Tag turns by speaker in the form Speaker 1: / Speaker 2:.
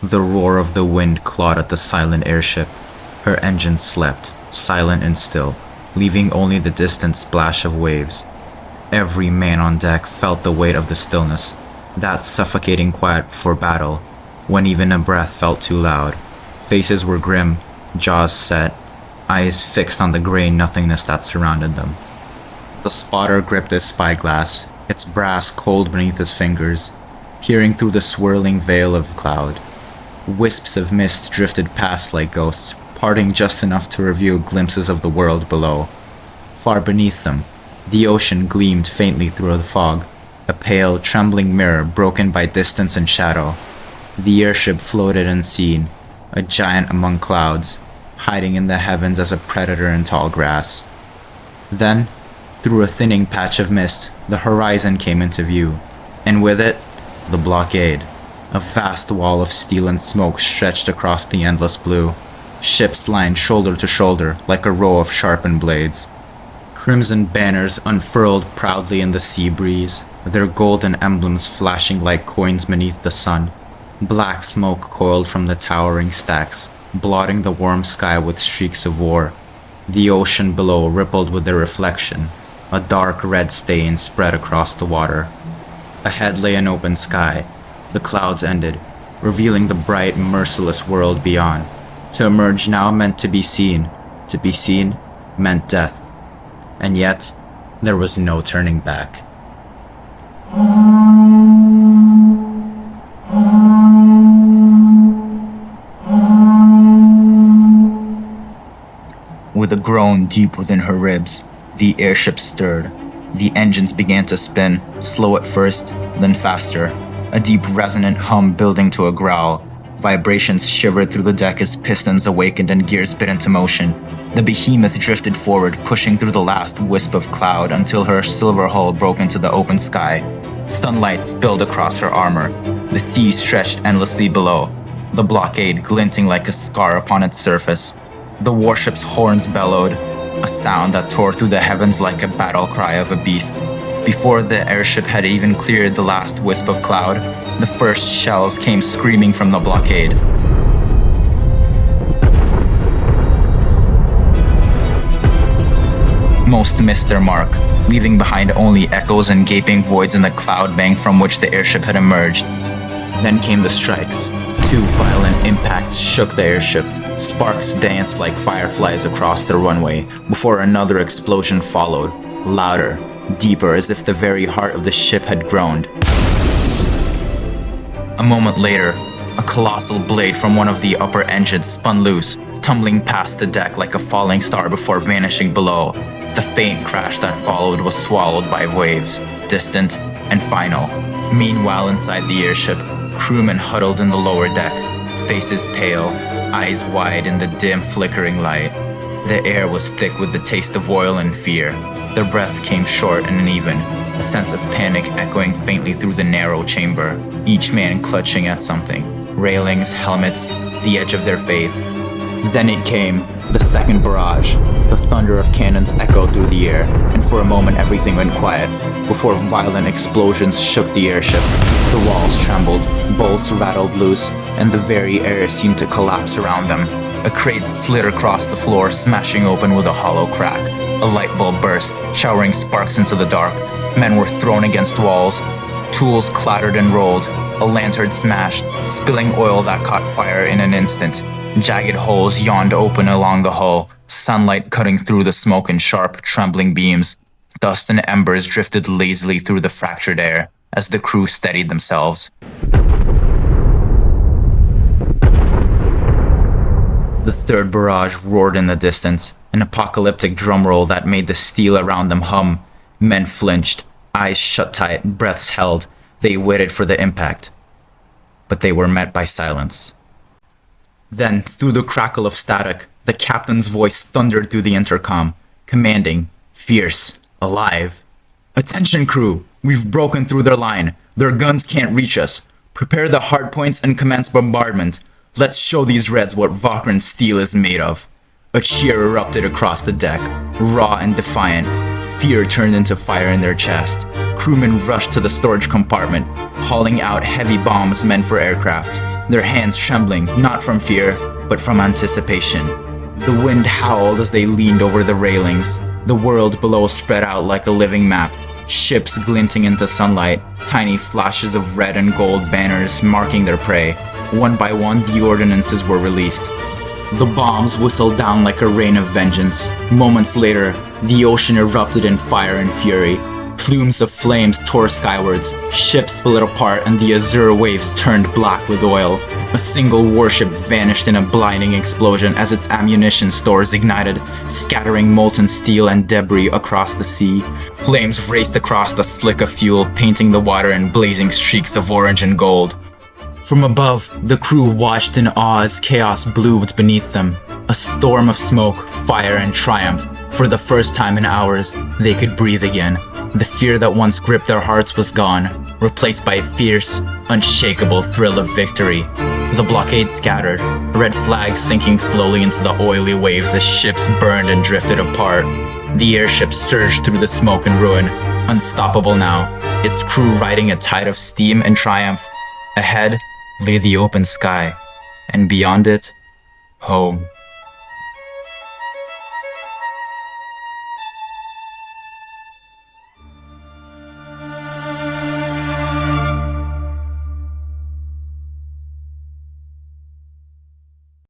Speaker 1: The roar of the wind clawed at the silent airship. Her engine slept, silent and still, leaving only the distant splash of waves. Every man on deck felt the weight of the stillness, that suffocating quiet before battle, when even a breath felt too loud. Faces were grim, jaws set, eyes fixed on the grey nothingness that surrounded them. The spotter gripped his spyglass, its brass cold beneath his fingers, peering through the swirling veil of cloud. Wisps of mist drifted past like ghosts, parting just enough to reveal glimpses of the world below. Far beneath them, the ocean gleamed faintly through the fog, a pale, trembling mirror broken by distance and shadow. The airship floated unseen, a giant among clouds, hiding in the heavens as a predator in tall grass. Then, through a thinning patch of mist, the horizon came into view, and with it, the Blockade. A vast wall of steel and smoke stretched across the endless blue, ships lined shoulder to shoulder like a row of sharpened blades. Crimson banners unfurled proudly in the sea breeze, their golden emblems flashing like coins beneath the sun. Black smoke coiled from the towering stacks, blotting the warm sky with streaks of war. The ocean below rippled with their reflection, a dark red stain spread across the water. Ahead lay an open sky. The clouds ended, revealing the bright, merciless world beyond. To emerge now meant to be seen. To be seen meant death. And yet, there was no turning back. With a groan deep within her ribs, the airship stirred. The engines began to spin, slow at first, then faster. A deep resonant hum building to a growl. Vibrations shivered through the deck as pistons awakened and gears bit into motion. The behemoth drifted forward, pushing through the last wisp of cloud until her silver hull broke into the open sky. Sunlight spilled across her armor. The sea stretched endlessly below, the Blockade glinting like a scar upon its surface. The warship's horns bellowed, a sound that tore through the heavens like a battle cry of a beast. Before the airship had even cleared the last wisp of cloud, the first shells came screaming from the Blockade. Most missed their mark, leaving behind only echoes and gaping voids in the cloud bank from which the airship had emerged. Then came the strikes. Two violent impacts shook the airship. Sparks danced like fireflies across the runway before another explosion followed, louder, deeper, as if the very heart of the ship had groaned. A moment later, a colossal blade from one of the upper engines spun loose, tumbling past the deck like a falling star before vanishing below. The faint crash that followed was swallowed by waves, distant and final. Meanwhile, inside the airship, crewmen huddled in the lower deck, faces pale, eyes wide in the dim, flickering light. The air was thick with the taste of oil and fear. Their breath came short and uneven, a sense of panic echoing faintly through the narrow chamber, each man clutching at something, railings, helmets, the edge of their faith. Then it came, the second barrage. The thunder of cannons echoed through the air, and for a moment everything went quiet, before violent explosions shook the airship. The walls trembled, bolts rattled loose, and the very air seemed to collapse around them. A crate slid across the floor, smashing open with a hollow crack. A light bulb burst, showering sparks into the dark. Men were thrown against walls. Tools clattered and rolled. A lantern smashed, spilling oil that caught fire in an instant. Jagged holes yawned open along the hull, sunlight cutting through the smoke in sharp, trembling beams. Dust and embers drifted lazily through the fractured air as the crew steadied themselves. The third barrage roared in the distance, an apocalyptic drumroll that made the steel around them hum. Men flinched, eyes shut tight, breaths held. They waited for the impact. But they were met by silence. Then, through the crackle of static, the captain's voice thundered through the intercom, commanding, fierce, alive. "Attention, crew! We've broken through their line. Their guns can't reach us. Prepare the hardpoints and commence bombardment. Let's show these Reds what Vakran steel is made of." A cheer erupted across the deck, raw and defiant. Fear turned into fire in their chest. Crewmen rushed to the storage compartment, hauling out heavy bombs meant for aircraft. their hands trembling not from fear, but from anticipation. The wind howled as they leaned over the railings. The world below spread out like a living map, ships glinting in the sunlight, tiny flashes of red and gold banners marking their prey. One by one, the ordinances were released. The bombs whistled down like a rain of vengeance. Moments later, the ocean erupted in fire and fury. Plumes of flames tore skywards, ships split apart, and the azure waves turned black with oil. A single warship vanished in a blinding explosion as its ammunition stores ignited, scattering molten steel and debris across the sea. Flames raced across the slick of fuel, painting the water in blazing streaks of orange and gold. From above, the crew watched in awe as chaos bloomed beneath them. A storm of smoke, fire, and triumph. For the first time in hours, they could breathe again. The fear that once gripped their hearts was gone, replaced by a fierce, unshakable thrill of victory. The blockade scattered, red flags sinking slowly into the oily waves as ships burned and drifted apart. The airship surged through the smoke and ruin, unstoppable now, its crew riding a tide of steam and triumph. Ahead lay the open sky, and beyond it, home.